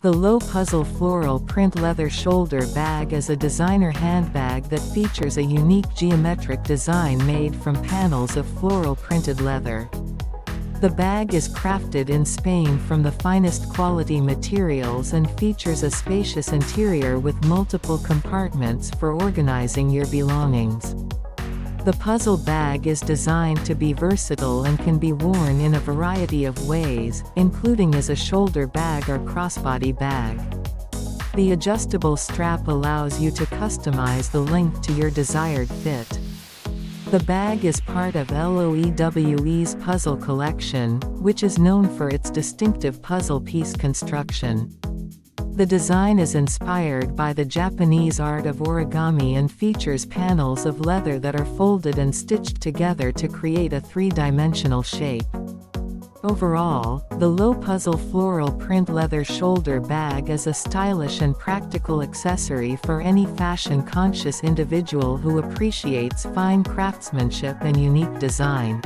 The Lowe Puzzle Floral Print Leather Shoulder Bag is a designer handbag that features a unique geometric design made from panels of floral printed leather. The bag is crafted in Spain from the finest quality materials and features a spacious interior with multiple compartments for organizing your belongings. The puzzle bag is designed to be versatile and can be worn in a variety of ways, including as a shoulder bag or crossbody bag. The adjustable strap allows you to customize the length to your desired fit. The bag is part of LOEWE's puzzle collection, which is known for its distinctive puzzle piece construction. The design is inspired by the Japanese art of origami and features panels of leather that are folded and stitched together to create a three-dimensional shape. Overall, the Lowe Puzzle Floral Print Leather Shoulder Bag is a stylish and practical accessory for any fashion-conscious individual who appreciates fine craftsmanship and unique design.